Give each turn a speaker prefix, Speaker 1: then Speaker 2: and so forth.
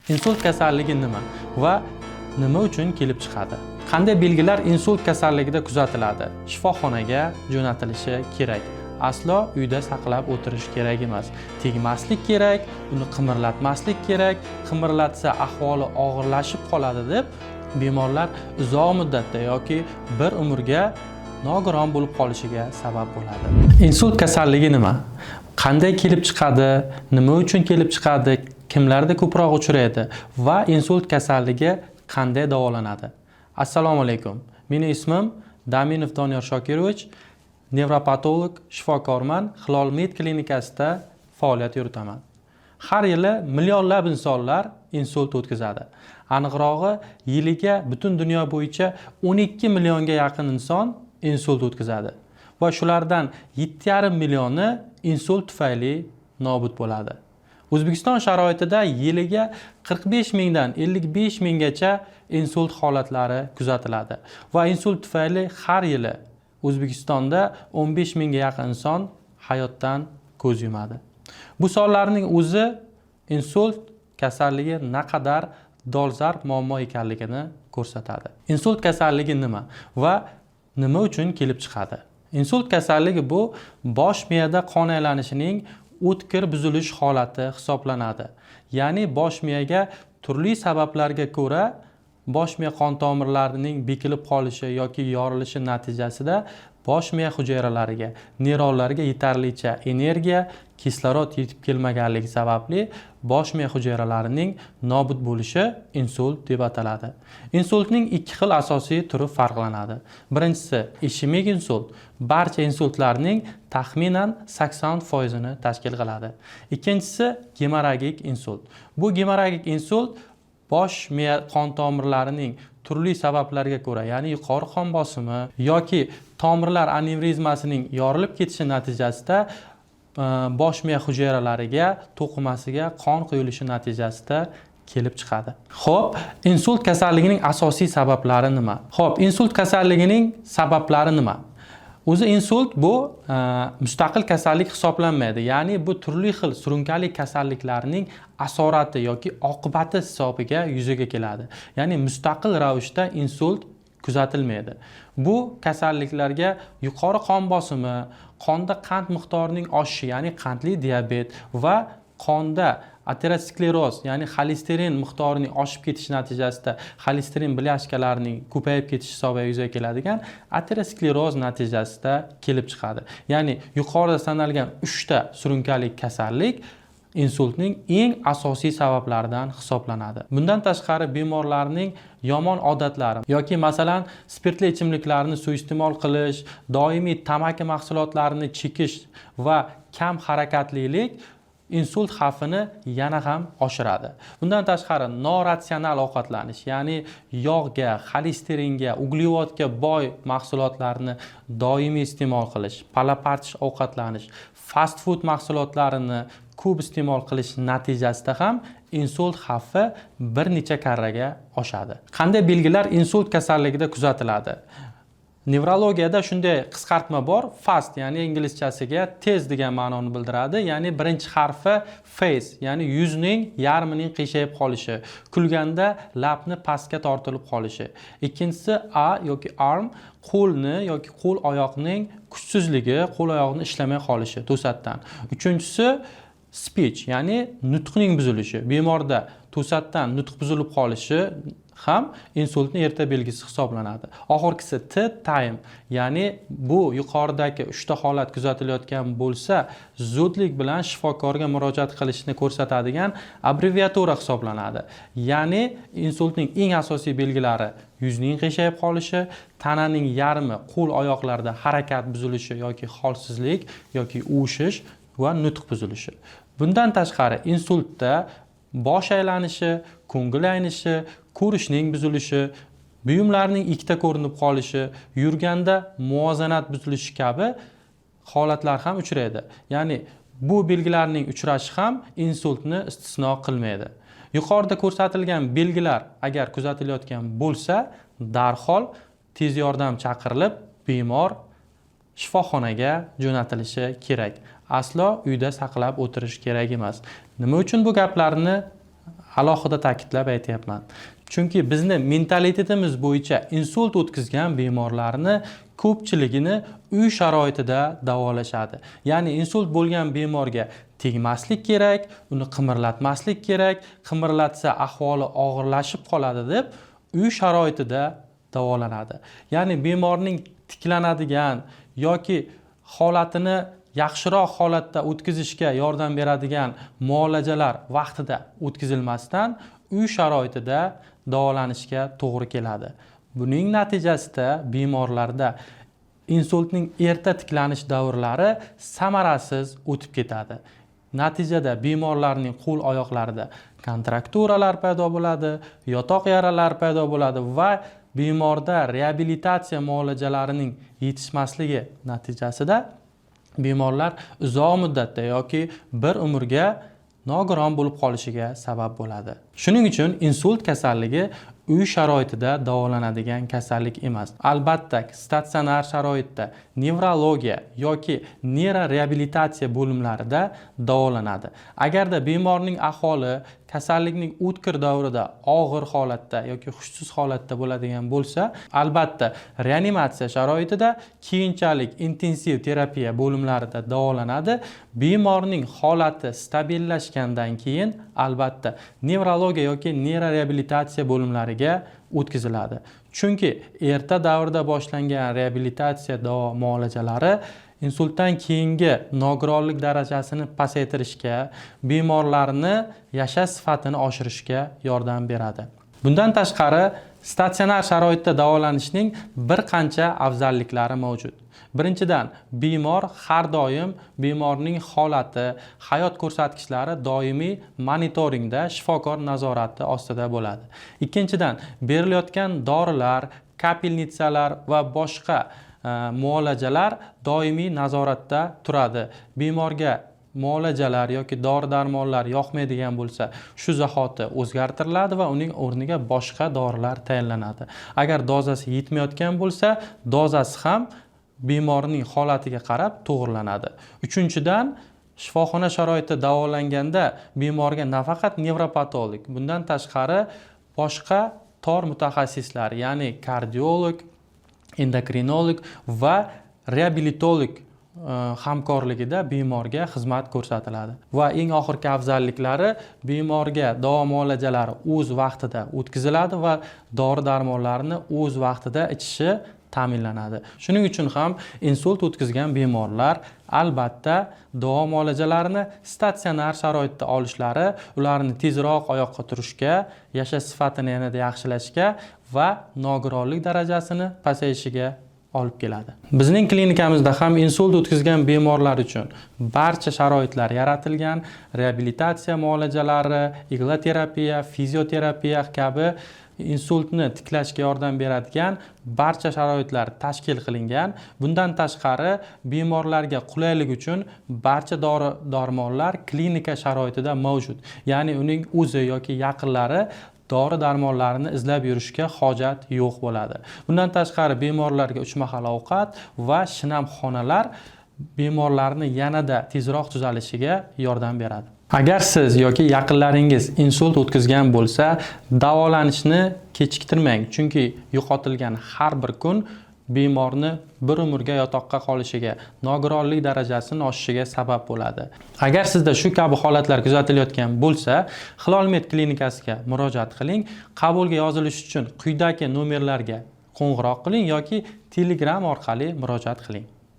Speaker 1: Insult kasalligi nima va nima uchun kelib chiqadi? Qanday belgilar insult kasalligida kuzatiladi? Shifoxonaga jo'natilishi kerak. Aslo uyda saqlab o'tirish kerak emas. Tegmaslik kerak, uni qimirlatmaslik kerak. Qimirlatsa ahvoli og'irlashib qoladi deb bemorlar uzoq muddatda yoki bir umrga nogiron bo'lib qolishiga sabab bo'ladi. Insult kasalligi nima? Qanday kelib chiqadi? Nima uchun kelib chiqadi? Kimlarda ko'proq uchraydi va insult kasalligi qanday davolanadi? Assalomu alaykum. Mening ismim Daminov Doniyor Shokirovich, nevropatolog, shifokorman. Hilol Med klinikasida faoliyat yuritaman. Har yili millionlab insonlar insult o'tkazadi. Aniqrog'i, yiliga butun dunyo bo'yicha 12 millionga yaqin inson insult o'tkazadi va shulardan 7,5 millioni insult tufayli nobud bo'ladi. O'zbekiston sharoitida yiliga 45 mingdan 55 minggacha insult holatlari kuzatiladi va insult tufayli har yili O'zbekistonda 15 mingga yaqin inson hayotdan ko'z yumadi. Bu sonlarning o'zi insult kasalligi naqadar dolzarb muammo ekanligini ko'rsatadi. Insult kasalligi nima va nima uchun kelib chiqadi? Insult kasalligi bu bosh miyada qon aylanishining o'tkir buzilish holati hisoblanadi. Ya'ni bosh miyaga turli sabablarga ko'ra bosh miya qon tomirlarining bekilib qolishi yoki yorilishi natijasida bosh miya hujayralariga, neyronlarga yetarlicha energiya, kislorod yetib kelmaganligi sababli bosh miya hujayralarining nobud bo'lishi insult deb ataladi. Insultning ikki xil asosiy turi farqlanadi. Birinchisi ishemik insult, barcha insultlarning taxminan 80% tashkil qiladi. Ikkinchisi gemorragik insult. Bu gemorragik insult bosh miya qon tomirlarining turli sabablarga ko'ra, ya'ni yuqori qon bosimi yoki tomirlar anevrizmasining yorilib ketishi natijasida bosh miya hujayralariga, to'qimasiga qon quyilishi natijasida kelib chiqadi. Xo'p, insult kasalligining asosiy sabablari nima? Xo'p, insult kasalligining sabablari nima? O'zi insult bu mustaqil kasallik hisoblanmaydi. Ya'ni bu turli xil surunkali kasalliklarning asorati yoki oqibati hisobiga yuzaga keladi. Ya'ni mustaqil ravishda insult kuzatilmaydi. Bu kasalliklarga yuqori qon bosimi, qonda qand miqdorining oshishi, ya'ni qandli diabet va qonda ateroskleroz, ya'ni xolesterin miqdorining oshib ketishi natijasida xolesterin blyashkalarining ko'payib ketishi hisobiga yuzaga keladigan ateroskleroz natijasida kelib chiqadi. Ya'ni yuqorida sanalgan 3 ta surunkali kasallik insultning eng asosiy sabablaridan hisoblanadi. Bundan tashqari bemorlarning yomon odatlari yoki masalan spirtli ichimliklarni suiiste'mol qilish, doimiy tamaki mahsulotlarini chekish va kam harakatlilik insult xavfini yana ham oshiradi. Bundan tashqari noratsional ovqatlanish, ya'ni yog'ga, xolesteringa, uglevodga boy mahsulotlarni doimiy iste'mol qilish, palapartish ovqatlanish, fast food mahsulotlarini ko'p iste'mol qilish natijasida ham insult xavfi bir necha karraga oshadi. Qanday belgilar insult kasalligida kuzatiladi? Nevrologiyada shunday qisqartma bor, fast, ya'ni inglizchasiga tez degan ma'noni bildiradi. Ya'ni birinchi harfi face, ya'ni yuzning yarmining qiyshayib qolishi, kulganda labni pastga tortilib qolishi. Ikkinchisi a yoki arm, qo'lni yoki qo'l oyoqning kuchsizligi, qo'l oyoqni ishlamay qolishi to'satdan. Uchinchisi speech, ya'ni nutqning buzilishi. Bemorda to'satdan nutq buzilib qolishi ham insultning erta belgisi hisoblanadi. Oxirgisi time, ya'ni bu yuqoridagi 3 ta holat kuzatilayotgan bo'lsa, zudlik bilan shifokorga murojaat qilishni ko'rsatadigan abbreviatura hisoblanadi. Ya'ni insultning eng asosiy belgilari yuzning qiyshayib qolishi, tananing yarmi qo'l oyoqlarda harakat buzilishi yoki holsizlik yoki uvishish va nutq buzilishi. Bundan tashqari insultda bosh aylanishi, ko'ngil aynishi, ko'rishning buzilishi, buyumlarning ikkita ko'rinib qolishi, yurganda muvozanat buzilishi kabi holatlar ham uchraydi. Ya'ni bu belgilarning uchrashi ham insultni istisno qilmaydi. Yuqorida ko'rsatilgan belgilar agar kuzatilayotgan bo'lsa, darhol tez yordam chaqirilib, bemor shifoxonaga jo'natilishi kerak. Aslo uyda saqlab o'tirish kerak emas. Nima uchun bu gaplarni alohida ta'kidlab aytyapman. Chunki bizni mentalitetimiz bo'yicha insult o'tkazgan bemorlarni ko'pchiligini uy sharoitida davolashadi. Ya'ni insult bo'lgan bemorga tegmaslik kerak, uni qimirlatmaslik kerak, qimirlatsa ahvoli og'irlashib qoladi deb uy sharoitida davolanadi. Ya'ni bemorning tiklanadigan yoki holatini yaxshiroq holatda o'tkazishga yordam beradigan muolajalar vaqtida o'tkazilmasdan uy sharoitida davolanishga to'g'ri keladi. Buning natijasida bemorlarda insultning erta tiklanish davrlari samarasiz o'tib ketadi. Natijada bemorlarning qo'l oyoqlarida kontrakturalar paydo bo'ladi, yotoq yaralar paydo bo'ladi va bemorda reabilitatsiya muolajalarining yetishmasligi natijasida bemorlar uzoq muddatda yoki bir umrga nogiron bo'lib qolishiga sabab bo'ladi. Shuning uchun insult kasalligi uy sharoitida davolanadigan kasallik emas. Albatta, statsionar sharoitda nevrologiya yoki neyroreabilitatsiya bo'limlarida davolanadi. Agarda bemorning ahvoli kasallikning o'tkir davrida og'ir holatda yoki hushsiz holatda bo'ladigan bo'lsa, albatta reanimatsiya sharoitida keyinchalik intensiv terapiya bo'limlarida davolanadi. Bemorning holati stabillashgandan keyin albatta nevrologiya yoki neyroreabilitatsiya bo'limlariga o'tkaziladi. Chunki erta davrda boshlangan reabilitatsiya davo muolajalari insultdan keyingi nogironlik darajasini pasaytirishga, bemorlarni yashash sifatini oshirishga yordam beradi. Bundan tashqari, statsionar sharoitda davolanishning bir qancha afzalliklari mavjud. Birinchidan, bemor har doim bemorning holati, hayot ko'rsatkichlari doimiy monitoringda, shifokor nazorati ostida bo'ladi. Ikkinchidan, berilayotgan dorilar, kapelnitsalar va boshqa muolajalar doimiy nazoratda turadi. Bemorga muolajalar yoki dori-darmonlar yoqmaydigan bo'lsa, shu zahoti o'zgartiriladi va uning o'rniga boshqa dorilar tayinlanadi. Agar dozasi yetmayotgan bo'lsa, dozasi ham bemorning holatiga qarab to'g'rilanadi. Uchinchidan, shifoxona sharoitida davolanganda bemorga nafaqat nevropatolog, bundan tashqari boshqa tor mutaxassislar, ya'ni kardiolog, endokrinolog va reabilitolog hamkorligida bemorga xizmat ko'rsatiladi. Va eng oxirgi afzalliklari, bemorga davo muolajalari o'z vaqtida o'tkaziladi va dori-darmonlarni o'z vaqtida ichishi ta'minlanadi. Shuning uchun ham insult o'tkazgan bemorlar albatta davo muolajalarini statsionar sharoitda olishlari ularni tezroq oyoqqa turishga, yashash sifatini yanada yaxshilashga va nogironlik darajasini pasayishiga olib keladi. Bizning klinikamizda ham insult o'tkazgan bemorlar uchun barcha sharoitlar yaratilgan. Reabilitatsiya muolajalari, igla terapiya, fizioterapiya kabi insultni tiklashga yordam beradigan barcha sharoitlar tashkil qilingan. Bundan tashqari, bemorlarga qulaylik uchun barcha dori-darmonlar klinika sharoitida mavjud. Ya'ni uning o'zi yoki yaqinlari dori-darmonlarini izlab yurishga hojat yo'q bo'ladi. Bundan tashqari, bemorlarga 3 mahal ovqat va shinam xonalar bemorlarni yanada tezroq tuzalishiga yordam beradi. Agar siz yoki yaqinlaringiz insult o'tkazgan bo'lsa, davolanishni kechiktirmang, chunki yo'qotilgan har bir kun bemorni bir umrga yotoqqa qolishiga, nogironlik darajasini oshishiga sabab bo'ladi. Agar sizda shu kabi holatlar kuzatilayotgan bo'lsa, Hilolmed klinikasiga murojaat qiling. Qabulga yozilish uchun quyidagi nomerlarga qo'ng'iroq qiling yoki Telegram orqali murojaat qiling.